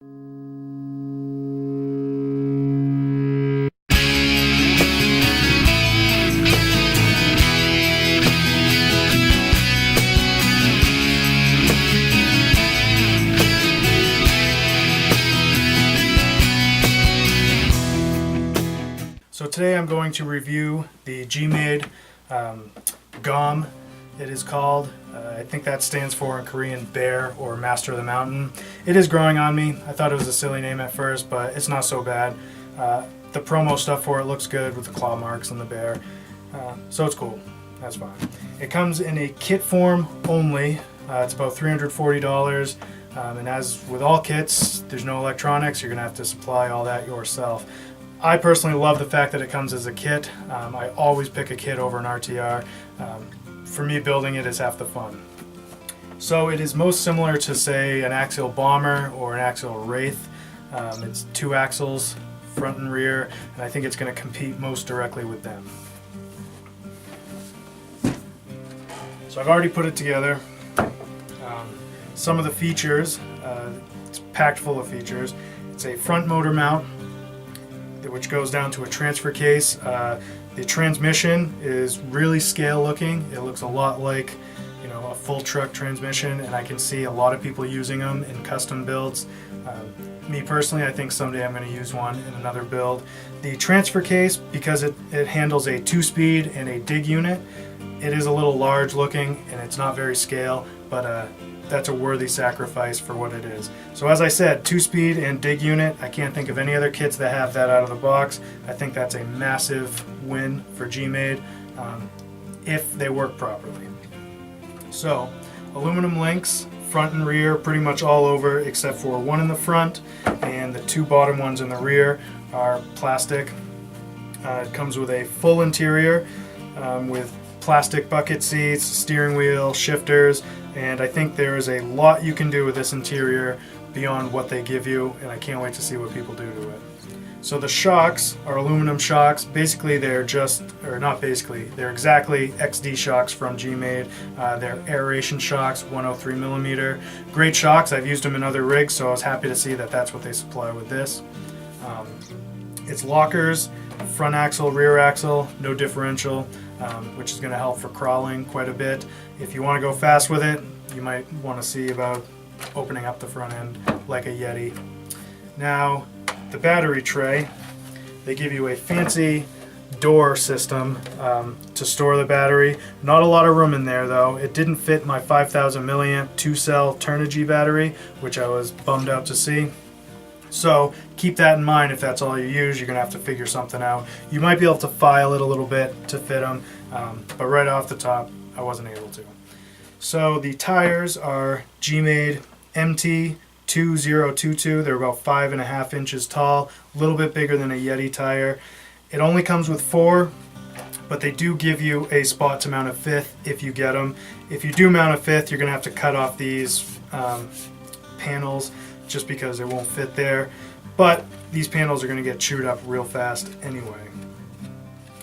So today I'm going to review the Gmade Gom, it is called. I think that stands for in Korean bear or master of the mountain. It is growing on me. I thought it was a silly name at first, but it's not so bad. The promo stuff for it looks good with the claw marks and the bear, so it's cool. That's fine. It comes in a kit form only. It's about $340, and as with all kits, there's no electronics. You're gonna have to supply all that yourself. I personally love the fact that it comes as a kit. I always pick a kit over an RTR. For me, building it is half the fun. So it is most similar to, say, an axial bomber or an axial wraith. It's two axles, front and rear, and I think it's going to compete most directly with them. So I've already put it together. Some of the features, it's packed full of features. It's a front motor mount, which goes down to a transfer case. The transmission is really scale looking. It looks a lot like, a full truck transmission, and I can see a lot of people using them in custom builds. Me personally, I think someday I'm going to use one in another build. The transfer case, because it handles a 2-speed and a dig unit, it is a little large looking and it's not very scale, but that's a worthy sacrifice for what it is. So as I said, 2-speed and dig unit. I can't think of any other kits that have that out of the box. I think that's a massive win for Gmade if they work properly. So aluminum links, front and rear, pretty much all over except for one in the front, and the two bottom ones in the rear are plastic. It comes with a full interior with plastic bucket seats, steering wheel, shifters, and I think there is a lot you can do with this interior beyond what they give you, and I can't wait to see what people do to it. So the shocks are aluminum shocks. Basically they're they're exactly XD shocks from Gmade. They're aeration shocks, 103 millimeter. Great shocks. I've used them in other rigs, so I was happy to see that that's what they supply with this. It's lockers, front axle, rear axle, no differential, which is going to help for crawling quite a bit. If you want to go fast with it, you might want to see about opening up the front end like a Yeti. Now, the battery tray, they give you a fancy door system to store the battery. Not a lot of room in there though. It didn't fit my 5,000 milliamp 2-cell Turnigy battery, which I was bummed out to see. So keep that in mind. If that's all you use, you're gonna have to figure something out. You might be able to file it a little bit to fit them, but right off the top, I wasn't able to. So the tires are Gmade MT 2022. They're about 5.5 inches tall, a little bit bigger than a Yeti tire. It only comes with 4, but they do give you a spot to mount a 5th if you get them. If you do mount a 5th, you're gonna have to cut off these panels just because it won't fit there. But these panels are gonna get chewed up real fast anyway.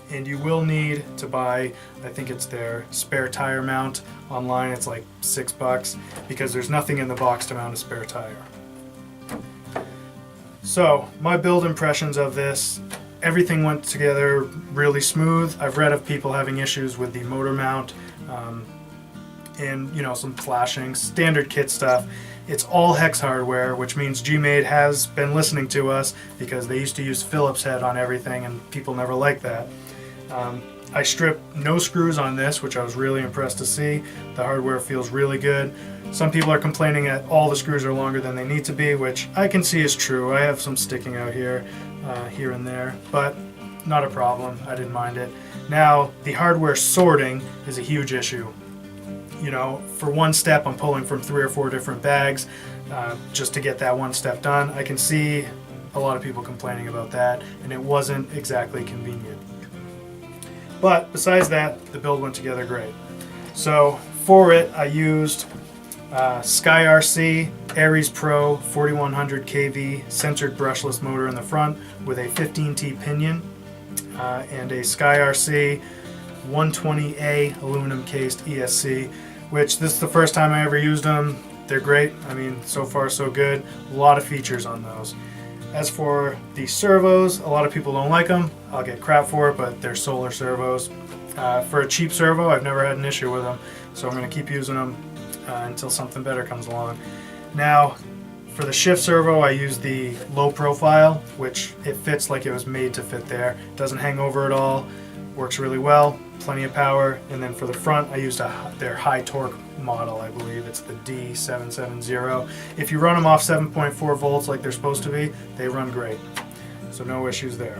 And you will need to buy, I think it's their spare tire mount online. It's like $6 because there's nothing in the box to mount a spare tire. So my build impressions of this, everything went together really smooth. I've read of people having issues with the motor mount and some flashing, standard kit stuff. It's all hex hardware, which means Gmade has been listening to us because they used to use Phillips head on everything and people never liked that. I stripped no screws on this, which I was really impressed to see. The hardware feels really good. Some people are complaining that all the screws are longer than they need to be, which I can see is true. I have some sticking out here and there, but not a problem. I didn't mind it. Now, the hardware sorting is a huge issue. For one step, I'm pulling from 3 or 4 different bags just to get that one step done. I can see a lot of people complaining about that, and it wasn't exactly convenient. But besides that, the build went together great. So for it, I used Skyrc Aries Pro 4100 kV centered brushless motor in the front with a 15T pinion and a Skyrc 120A aluminum cased ESC, which this is the first time I ever used them. they're great. I mean, so far so good. A lot of features on those. As for the servos, a lot of people don't like them. I'll get crap for it, but they're solar servos. For a cheap servo, I've never had an issue with them, so I'm going to keep using them until something better comes along. Now, for the shift servo, I use the low profile, which it fits like it was made to fit there. It doesn't hang over at all, works really well, plenty of power. And then for the front, I used their high torque model, I believe. It's the D770. If you run them off 7.4 volts like they're supposed to be, they run great. So no issues there.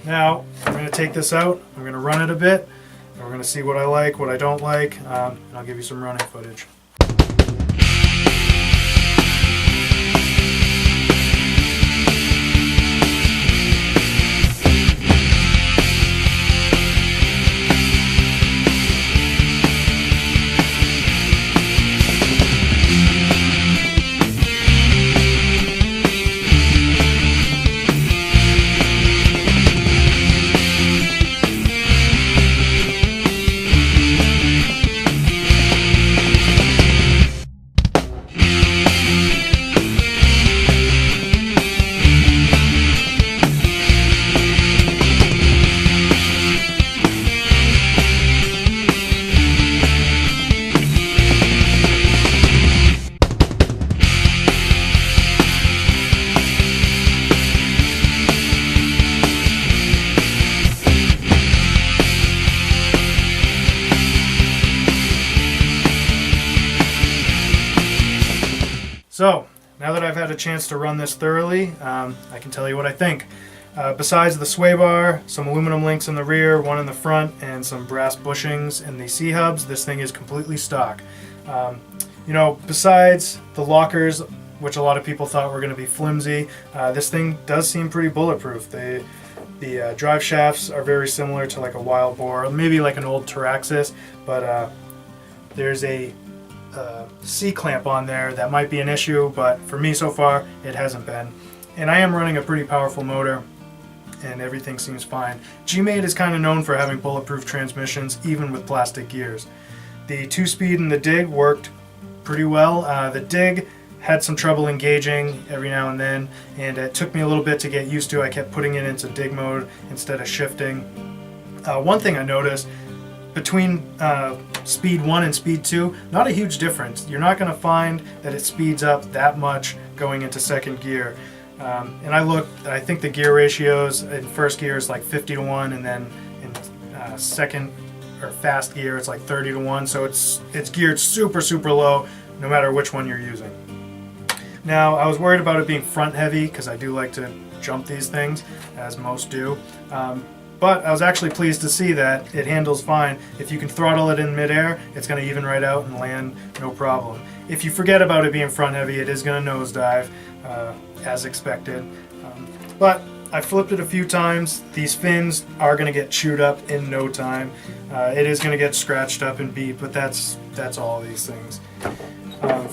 Now, I'm going to take this out, I'm going to run it a bit, and we're going to see what I like, what I don't like, and I'll give you some running footage. So, now that I've had a chance to run this thoroughly, I can tell you what I think. Besides the sway bar, some aluminum links in the rear, one in the front, and some brass bushings in the C-hubs, this thing is completely stock. You know, besides the lockers, which a lot of people thought were going to be flimsy, this thing does seem pretty bulletproof. The drive shafts are very similar to like a Wild Boar, maybe like an old Taraxis, but there's a C-clamp on there that might be an issue, but for me so far it hasn't been. And I am running a pretty powerful motor and everything seems fine. Gmade is kind of known for having bulletproof transmissions even with plastic gears. The 2-speed and the dig worked pretty well. The dig had some trouble engaging every now and then, and it took me a little bit to get used to. I kept putting it into dig mode instead of shifting. One thing I noticed, between speed 1 and speed 2, not a huge difference. You're not going to find that it speeds up that much going into second gear. And I looked, I think the gear ratios in first gear is like 50-1, and then in second or fast gear it's like 30-1, so it's geared super low no matter which one you're using. Now, I was worried about it being front heavy because I do like to jump these things, as most do. But I was actually pleased to see that it handles fine. If you can throttle it in midair, it's going to even right out and land no problem. If you forget about it being front heavy, it is going to nosedive, as expected. But I flipped it a few times. These fins are going to get chewed up in no time. It is going to get scratched up and beat, but that's all these things.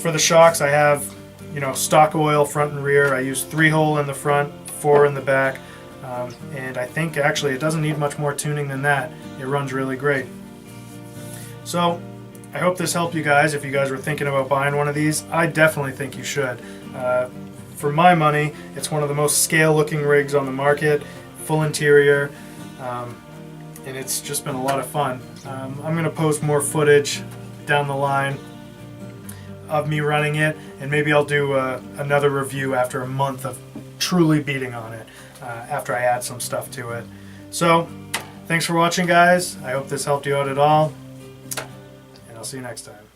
For the shocks, I have, you know, stock oil front and rear. I use 3-hole in the front, 4 in the back. And I think actually it doesn't need much more tuning than that. It runs really great. So I hope this helped you guys. If you guys were thinking about buying one of these, I definitely think you should. For my money, it's one of the most scale looking rigs on the market, full interior, and it's just been a lot of fun. I'm going to post more footage down the line of me running it, and maybe I'll do another review after a month of truly beating on it, after I add some stuff to it. So, thanks for watching, guys. I hope this helped you out at all, and I'll see you next time.